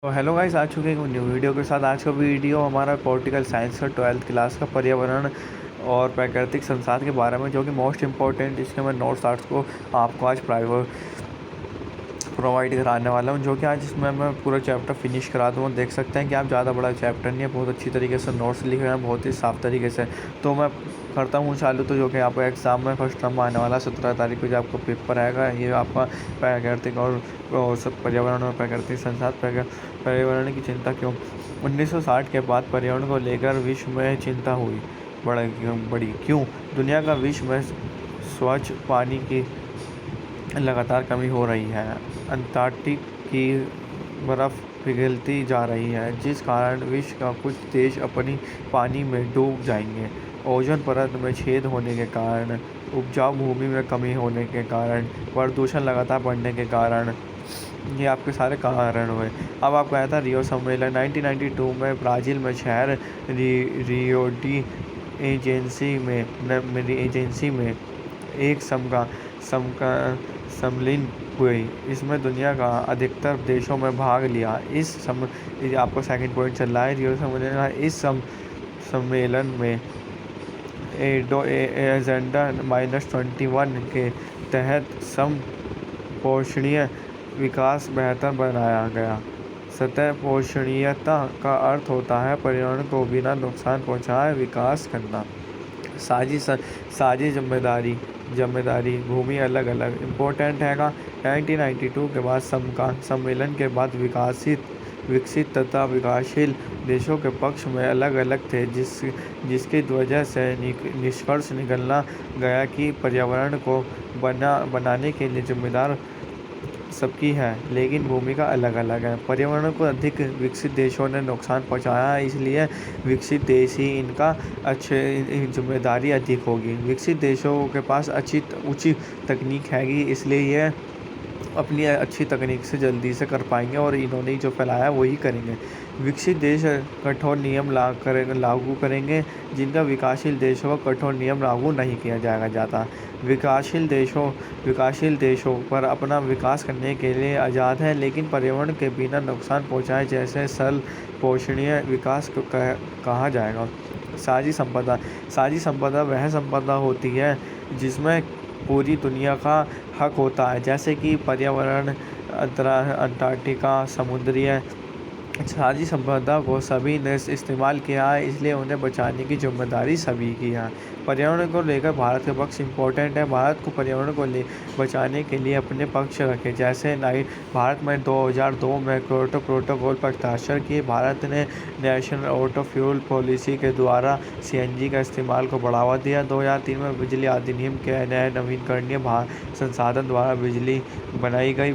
तो hello guys, आ चुके हैं एक न्यू वीडियो के साथ। आज का वीडियो हमारा पॉलिटिकल साइंस का 12th क्लास का पर्यावरण और प्राकृतिक संसाधन के बारे में, जो कि मोस्ट इम्पोर्टेंट, इसके मैं नोट्स आर्ट्स को आपको आज प्रोवाइड कराने वाला हूं, जो कि आज इसमें मैं पूरा चैप्टर फिनिश करा दूँगा। देख सकते हैं कि आप ज़्यादा बड़ा चैप्टर नहीं है, बहुत अच्छी तरीके से नोट्स लिखे हुए हैं, बहुत ही साफ़ तरीके से। तो मैं करता हूँ चालू। तो जो कि आपका एग्ज़ाम में फर्स्ट टर्म आने वाला 17 तारीख को जो आपका पेपर आएगा, ये आपका प्राकृतिक और सब पर्यावरण और प्राकृतिक संसाधन पर्यावरण की चिंता क्यों। 1960 के बाद पर्यावरण को लेकर विश्व में चिंता हुई बड़ी क्यों। दुनिया का विश्व में स्वच्छ पानी की लगातार कमी हो रही है। अंटार्कटिक की बर्फ़ पिघलती जा रही है, जिस कारण विश्व का कुछ देश अपनी पानी में डूब जाएंगे। ओजोन परत में छेद होने के कारण, उपजाऊ भूमि में कमी होने के कारण, प्रदूषण लगातार बढ़ने के कारण, ये आपके सारे कारण हुए। अब आपका आया था रियो सम्मेलन 1992 में ब्राज़ील में शहर रियो डी एजेंसी में एक सम्मेलन हुई। इसमें दुनिया का अधिकतर देशों में भाग लिया। ये आपको सेकंड पॉइंट चल रहा है रियो सम्मेलन। इस सम्मेलन में एजेंडा -21 के तहत समपोषणीय विकास बेहतर बनाया गया। सतह पोषणीयता का अर्थ होता है पर्यावरण को बिना नुकसान पहुँचाए विकास करना। साझी जिम्मेदारी भूमि अलग अलग इम्पोर्टेंट हैगा। 1992 के बाद सम्मेलन के बाद विकसित तथा विकासशील देशों के पक्ष में अलग अलग थे, जिसकी वजह से निष्कर्ष निकाला गया कि पर्यावरण को बनाने के लिए जिम्मेदार सबकी है, लेकिन भूमिका अलग अलग है। पर्यावरण को अधिक विकसित देशों ने नुकसान पहुंचाया है, इसलिए विकसित देश ही इनका जिम्मेदारी अधिक होगी। विकसित देशों के पास ऊंची तकनीक हैगी, इसलिए ये अपनी अच्छी तकनीक से जल्दी से कर पाएंगे और इन्होंने जो फैलाया वही करेंगे। विकसित देश कठोर नियम लागू करेंगे, जिनका विकासशील देशों का कठोर नियम लागू नहीं किया जाता। विकासशील देशों पर अपना विकास करने के लिए आज़ाद है, लेकिन पर्यावरण के बिना नुकसान पहुँचाए जैसे सरल पोषणीय विकास को कहा जाएगा। साझी संपदा वह संपदा होती है जिसमें पूरी दुनिया का हक होता है, जैसे कि पर्यावरण, अंटार्कटिका, समुद्रीय। साझी संपदा को सभी ने इस्तेमाल किया है, इसलिए उन्हें बचाने की जिम्मेदारी सभी की है। पर्यावरण को लेकर भारत के पक्ष इम्पोर्टेंट है। भारत को पर्यावरण को बचाने के लिए अपने पक्ष रखे, जैसे भारत में 2002 में क्योटो प्रोटोकॉल पर हस्ताक्षर किए। भारत ने नेशनल ऑटो फ्यूल पॉलिसी के द्वारा CNG का इस्तेमाल को बढ़ावा दिया। 2003 में बिजली अधिनियम के नए नवीकरणीय संसाधन द्वारा बिजली बनाई गई।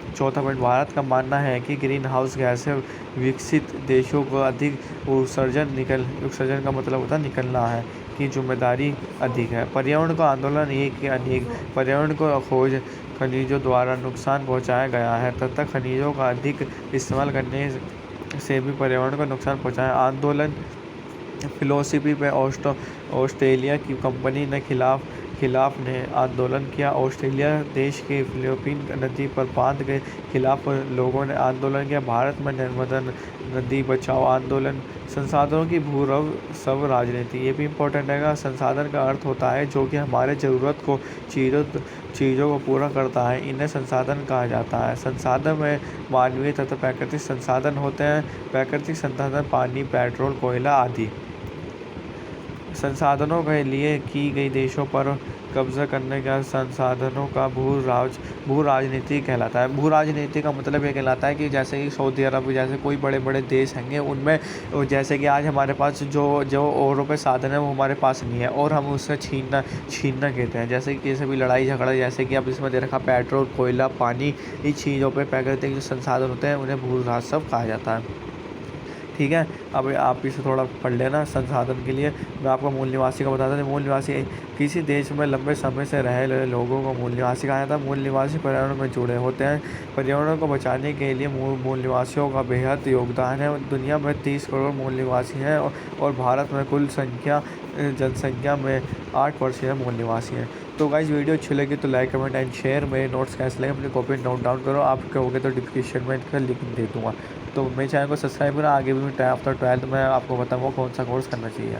चौथा पॉइंट, भारत का मानना है कि ग्रीन हाउस गैसें विकसित देशों को अधिक उत्सर्जन का मतलब होता है निकलना है, की जिम्मेदारी अधिक है। पर्यावरण का आंदोलन एक के अनेक पर्यावरण को खोज खनिजों द्वारा नुकसान पहुंचाया गया है तथा खनिजों का अधिक इस्तेमाल करने से भी पर्यावरण को नुकसान पहुंचाया। आंदोलन फिलोसफी पे ऑस्ट्रेलिया की कंपनी ने खिलाफ ने आंदोलन किया। ऑस्ट्रेलिया देश के फिलिपीन नदी पर बांध के खिलाफ लोगों ने आंदोलन किया। भारत में नर्मदा नदी बचाओ आंदोलन। संसाधनों की सब राजनीति, ये भी इम्पोर्टेंट है। संसाधन का अर्थ होता है जो कि हमारे ज़रूरत को चीज़ों को पूरा करता है, इन्हें संसाधन कहा जाता है। संसाधन में मानवीय तथा प्राकृतिक संसाधन होते हैं। प्राकृतिक संसाधन पानी, पेट्रोल, कोयला आदि। संसाधनों के लिए की गई देशों पर कब्जा करने का संसाधनों का भू राजनीति कहलाता है। भू राजनीति का मतलब ये कहलाता है कि जैसे कि सऊदी अरब जैसे कोई बड़े बड़े देश हैंगे, उनमें जैसे कि आज हमारे पास जो औरों पे साधन है वो हमारे पास नहीं है और हम उससे छीनना कहते हैं। जैसे कि किसी भी लड़ाई झगड़ा, जैसे कि अब इसमें दे रखा पेट्रोल, कोयला, पानी, इन चीज़ों पर प्राकृतिक जो संसाधन होते हैं उन्हें भू राजस्व कहा जाता है। ठीक है। अब आप इसे थोड़ा पढ़ लेना संसाधन के लिए। मैं आपको मूल निवासी का बताता हूँ। मूल निवासी किसी देश में लंबे समय से रह रहे लोगों को मूल निवासी कहा जाता है। मूल निवासी पर्यावरण में जुड़े होते हैं। पर्यावरण को बचाने के लिए मूल निवासियों का बेहद योगदान है। दुनिया में 30 करोड़ मूल निवासी हैं और भारत में कुल जनसंख्या में 8% मूल निवासी हैं। तो गाइस वीडियो अच्छी लगी तो लाइक कमेंट एंड शेयर। मेरे नोट्स कैसे लगे अपनी कॉपी नोट डाउन करो। आप कहोगे तो डिस्क्रिप्शन में इसका लिंक दे दूँगा। तो मेरे चैनल को सब्सक्राइब करो। आगे भी आफ्टर 12th में आपको बताऊँगा कौन सा कोर्स करना चाहिए।